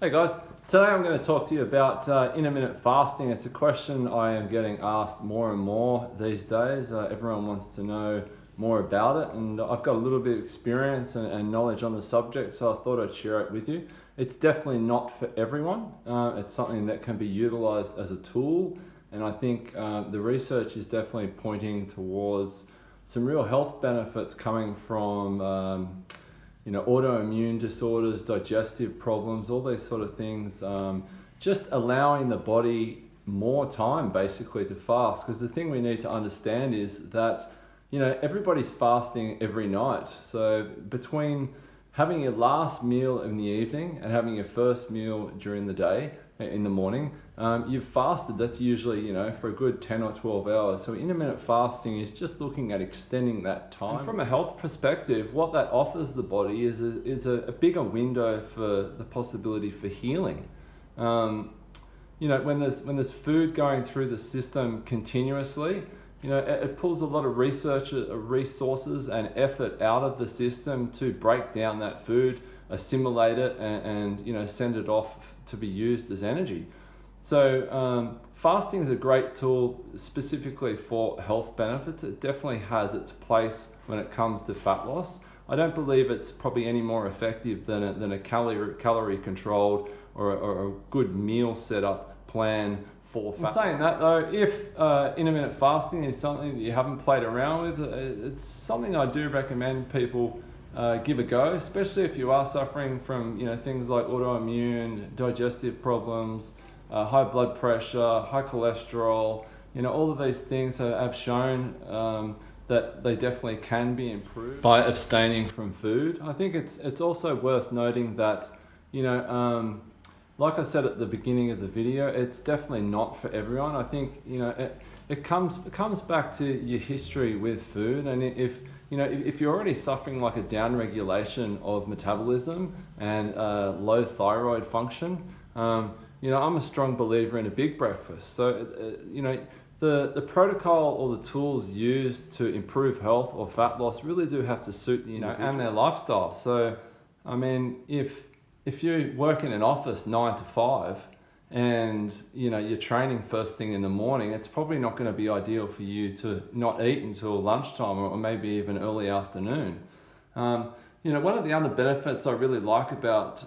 Hey guys, today I'm going to talk to you about intermittent fasting. It's a question I am getting asked more and more these days. Everyone wants to know more about it, and I've got a little bit of experience and knowledge on the subject, so I thought I'd share it with you. It's definitely not for everyone. It's something that can be utilized as a tool, and I think the research is definitely pointing towards some real health benefits coming from autoimmune disorders, digestive problems, all these sort of things. Just allowing the body more time basically to fast, because the thing we need to understand is that everybody's fasting every night. So between having your last meal in the evening and having your first meal during the day in the morning, you've fasted. That's usually for a good 10 or 12 hours. So intermittent fasting is just looking at extending that time. And from a health perspective, what that offers the body is a bigger window for the possibility for healing. When there's food going through the system continuously, it pulls a lot of research, resources and effort out of the system to break down that food, assimilate it, and send it off to be used as energy. So fasting is a great tool specifically for health benefits. It definitely has its place when it comes to fat loss. I don't believe it's probably any more effective than a calorie controlled or a good meal setup plan for fat. Saying that though, if intermittent fasting is something that you haven't played around with, it's something I do recommend people give a go, especially if you are suffering from things like autoimmune, digestive problems, high blood pressure, high cholesterol. All of these things have shown that they definitely can be improved by abstaining from food. I think it's also worth noting that like I said at the beginning of the video, it's definitely not for everyone. I think it comes back to your history with food, and if you're already suffering like a downregulation of metabolism and low thyroid function, I'm a strong believer in a big breakfast. So the protocol or the tools used to improve health or fat loss really do have to suit the individual and their lifestyle. So I mean, if you work in an office 9 to 5 and you're training first thing in the morning, it's probably not going to be ideal for you to not eat until lunchtime or maybe even early afternoon. One of the other benefits I really like about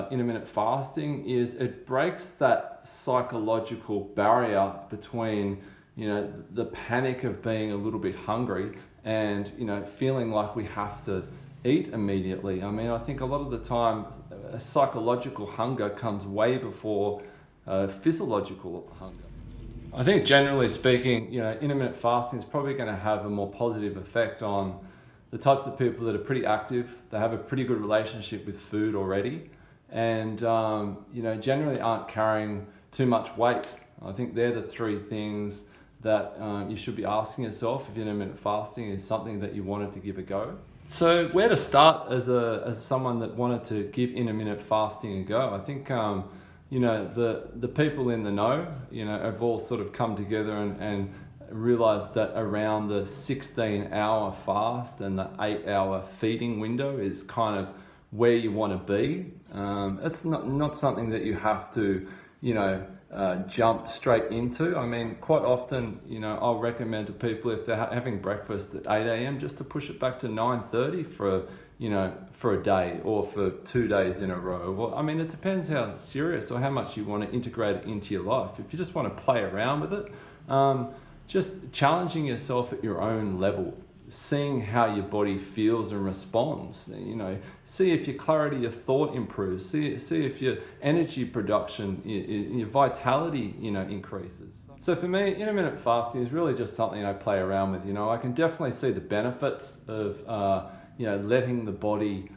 intermittent fasting is it breaks that psychological barrier between the panic of being a little bit hungry and feeling like we have to eat immediately. I mean, I think a lot of the time psychological hunger comes way before physiological hunger. I think generally speaking, intermittent fasting is probably going to have a more positive effect on the types of people that are pretty active, they have a pretty good relationship with food already, and generally aren't carrying too much weight. I think they're the three things that you should be asking yourself if intermittent fasting is something that you wanted to give a go. So where to start as someone that wanted to give intermittent fasting a go? I think the people in the know have all sort of come together and realized that around the 16-hour fast and the 8-hour feeding window is kind of where you want to be. It's not something that you have to jump straight into. I mean, quite often, I'll recommend to people if they're having breakfast at 8 a.m. just to push it back to 9:30 for a day or for 2 days in a row. Well, I mean, it depends how serious or how much you want to integrate it into your life. If you just want to play around with it, just challenging yourself at your own level, seeing how your body feels and responds. See if your clarity of thought improves. See if your energy production, your vitality, increases. So for me, intermittent fasting is really just something I play around with. I can definitely see the benefits of letting the body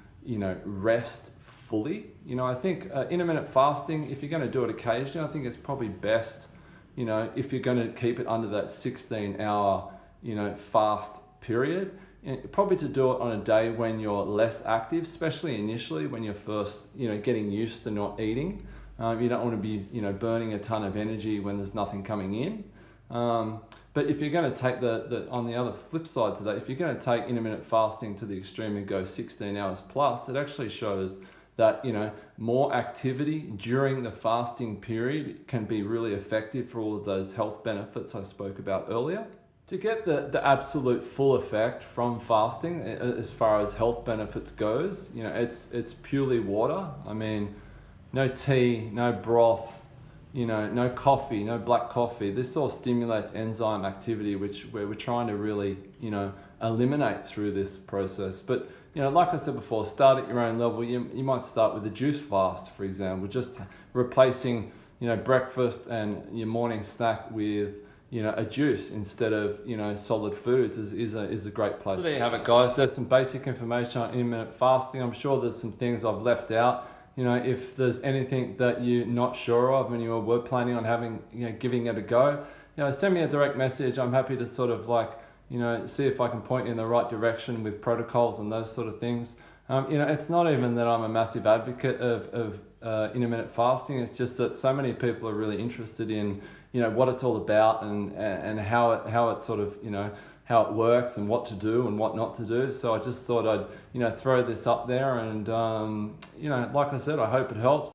rest fully. I think intermittent fasting, if you're going to do it occasionally, I think it's probably best if you're going to keep it under that 16-hour fast period, probably to do it on a day when you're less active, especially initially when you're first getting used to not eating. You don't want to be burning a ton of energy when there's nothing coming in. But if you're going to take on the other flip side to that, if you're going to take intermittent fasting to the extreme and go 16 hours plus, it actually shows that, you know, more activity during the fasting period can be really effective for all of those health benefits I spoke about earlier. To get the absolute full effect from fasting as far as health benefits goes, you know, it's purely water. I mean, no tea, no broth, you know, no coffee, no black coffee. This all stimulates enzyme activity, which we're trying to really, you know, eliminate through this process. But, you know, like I said before, start at your own level. You might start with a juice fast, for example, just replacing, you know, breakfast and your morning snack with, you know, a juice instead of, you know, solid foods is a great place. So there you have it, guys. There's some basic information on intermittent fasting. I'm sure there's some things I've left out. You know, if there's anything that you're not sure of and you were planning on having, you know, giving it a go, you know, send me a direct message. I'm happy to sort of like, you know, see if I can point you in the right direction with protocols and those sort of things. You know, it's not even that I'm a massive advocate of intermittent fasting. It's just that so many people are really interested in, you know, what it's all about and how it sort of, you know, how it works and what to do and what not to do. So I just thought I'd, you know, throw this up there and, you know, like I said, I hope it helps.